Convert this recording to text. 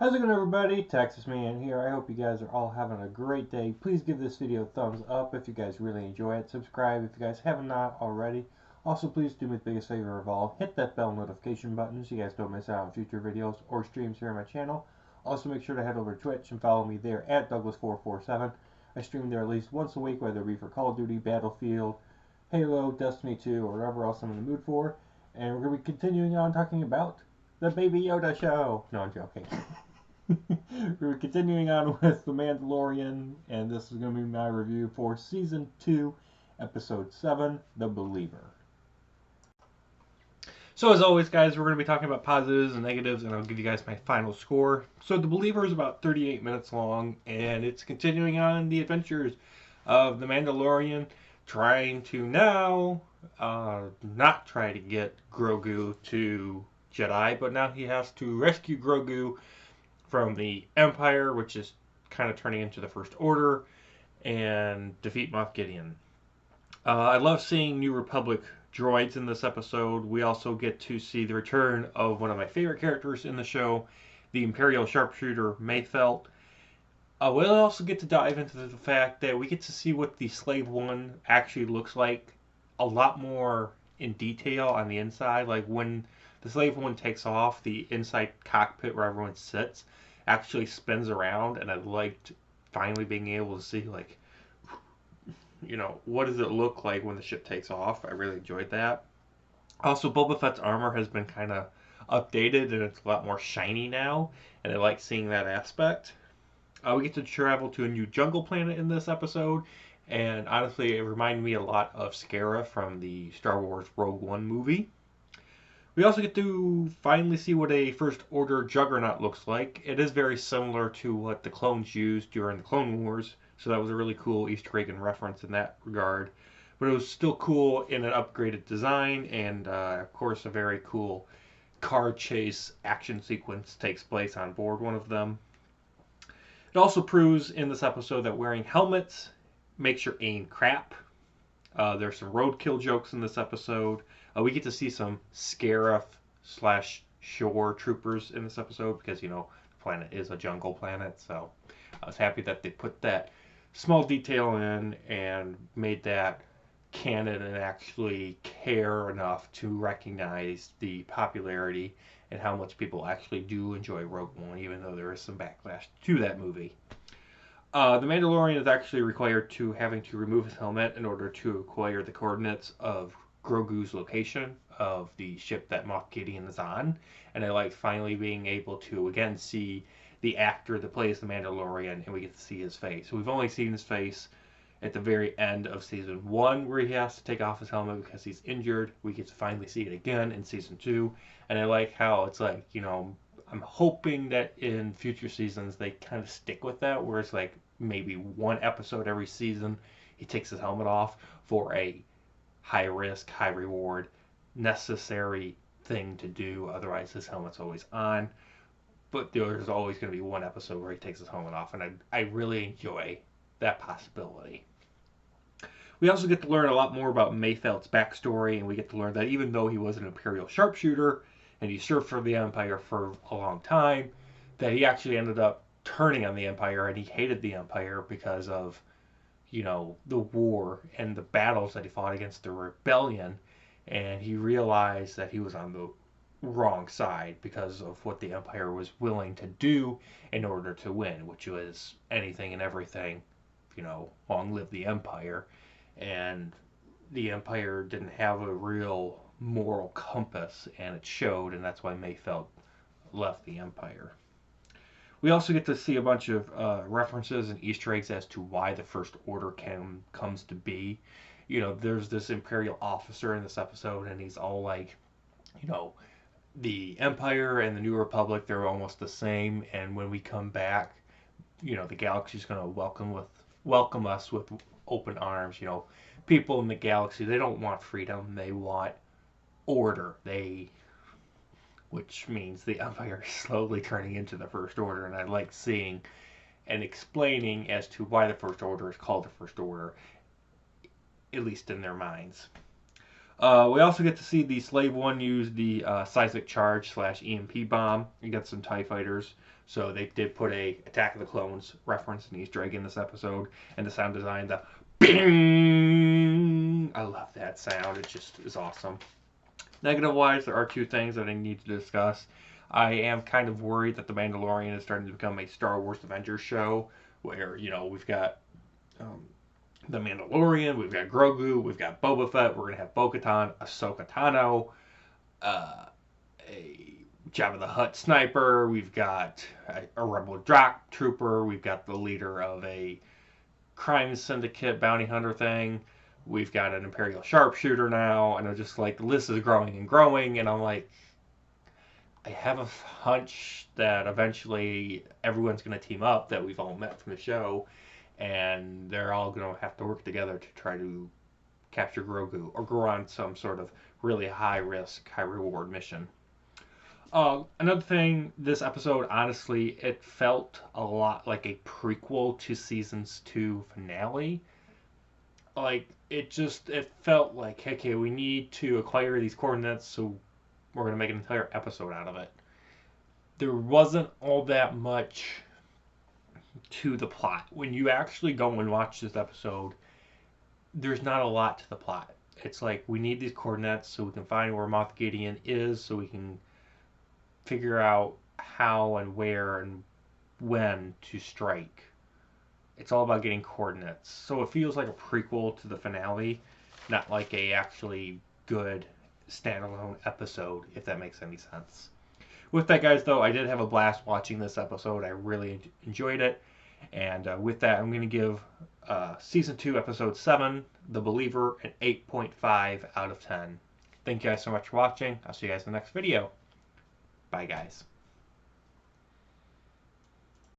How's it going, everybody? Texas Man here. I hope you guys are all having a great day. Please give this video a thumbs up if you guys really enjoy it. Subscribe if you guys have not already. Also, please do me the biggest favor of all. Hit that bell notification button so you guys don't miss out on future videos or streams here on my channel. Also, make sure to head over to Twitch and follow me there at Douglas447. I stream there at least once a week, whether it be for Call of Duty, Battlefield, Halo, Destiny 2, or whatever else I'm in the mood for. And we're going to be continuing on talking about the Baby Yoda show. No, I'm joking. We're continuing on with The Mandalorian, and this is going to be my review for Season 2, Episode 7, The Believer. So as always, guys, we're going to be talking about positives and negatives, and I'll give you guys my final score. So The Believer is about 38 minutes long, and it's continuing on the adventures of the Mandalorian trying to now not try to get Grogu to Jedi, but now he has to rescue Grogu from the Empire, which is kind of turning into the First Order, and defeat Moff Gideon. I love seeing New Republic droids in this episode. We also get to see the return of one of my favorite characters in the show, the Imperial Sharpshooter Mayfelt. We'll also get to dive into the fact that we get to see what the Slave One actually looks like a lot more in detail on the inside. Like when the Slave One takes off, the inside cockpit where everyone sits actually spins around, and I liked finally being able to see, like, what does it look like when the ship takes off. I really enjoyed that. Also, Boba Fett's armor has been kind of updated, and it's a lot more shiny now, and I like seeing that aspect. We get to travel to a new jungle planet in this episode, and honestly, it reminded me a lot of Scarra from the Star Wars Rogue One movie. We also get to finally see what a First Order Juggernaut looks like. It is very similar to what the clones used during the Clone Wars, so that was a really cool Easter egg and reference in that regard. But it was still cool in an upgraded design, and of course a very cool car chase action sequence takes place on board one of them. It also proves in this episode that wearing helmets makes your aim crap. There's some roadkill jokes in this episode. We get to see some Scarif/Shore troopers in this episode because, the planet is a jungle planet. So I was happy that they put that small detail in and made that canon and actually care enough to recognize the popularity and how much people actually do enjoy Rogue One, even though there is some backlash to that movie. The Mandalorian is actually required to having to remove his helmet in order to acquire the coordinates of Grogu's location of the ship that Moff Gideon is on, and I like finally being able to again see the actor that plays the Mandalorian, and we get to see his face. We've only seen his face at the very end of Season 1 where he has to take off his helmet because he's injured. We get to finally see it again in Season 2, and I like how it's like, I'm hoping that in future seasons they kind of stick with that, where it's like maybe one episode every season he takes his helmet off for a high risk, high reward, necessary thing to do. Otherwise, his helmet's always on. But there's always going to be one episode where he takes his helmet off, and I really enjoy that possibility. We also get to learn a lot more about Mayfelt's backstory, and we get to learn that even though he was an Imperial sharpshooter and he served for the Empire for a long time, that he actually ended up turning on the Empire, and he hated the Empire because of the war and the battles that he fought against the rebellion, and he realized that he was on the wrong side because of what the Empire was willing to do in order to win, which was anything and everything, long live the Empire. And the Empire didn't have a real moral compass, and it showed, and that's why Mayfelt left the Empire. We also get to see a bunch of references and Easter eggs as to why the First Order comes to be. There's this Imperial officer in this episode, and he's all like, the Empire and the New Republic, they're almost the same, and when we come back, the galaxy's going to welcome us with open arms. People in the galaxy, they don't want freedom, they want order. Which means the Empire is slowly turning into the First Order, and I like seeing and explaining as to why the First Order is called the First Order, at least in their minds. We also get to see the Slave One use the seismic charge / EMP bomb against some TIE fighters. So they did put a Attack of the Clones reference and Easter egg in this episode, and the sound design, the bing. I love that sound. It just is awesome. Negative wise, there are two things that I need to discuss. I am kind of worried that The Mandalorian is starting to become a Star Wars Avengers show, where we've got The Mandalorian, we've got Grogu, we've got Boba Fett, we're gonna have Bo-Katan, Ahsoka Tano, a Jabba the Hutt sniper, we've got a Rebel Drop Trooper, we've got the leader of a crime syndicate bounty hunter thing, we've got an Imperial sharpshooter now, and I'm just like, the list is growing and growing, and I'm like, I have a hunch that eventually everyone's going to team up that we've all met from the show, and they're all going to have to work together to try to capture Grogu or go on some sort of really high risk, high reward mission. Another thing, this episode, honestly, it felt a lot like a prequel to Season's 2 finale. Like, it felt like, okay, we need to acquire these coordinates, so we're going to make an entire episode out of it. There wasn't all that much to the plot. When you actually go and watch this episode, there's not a lot to the plot. It's like, we need these coordinates so we can find where Moff Gideon is, so we can figure out how and where and when to strike. It's all about getting coordinates. So it feels like a prequel to the finale, not like a actually good standalone episode, if that makes any sense. With that, guys, though, I did have a blast watching this episode. I really enjoyed it. And with that, I'm going to give Season 2, Episode 7, The Believer, an 8.5 out of 10. Thank you guys so much for watching. I'll see you guys in the next video. Bye, guys.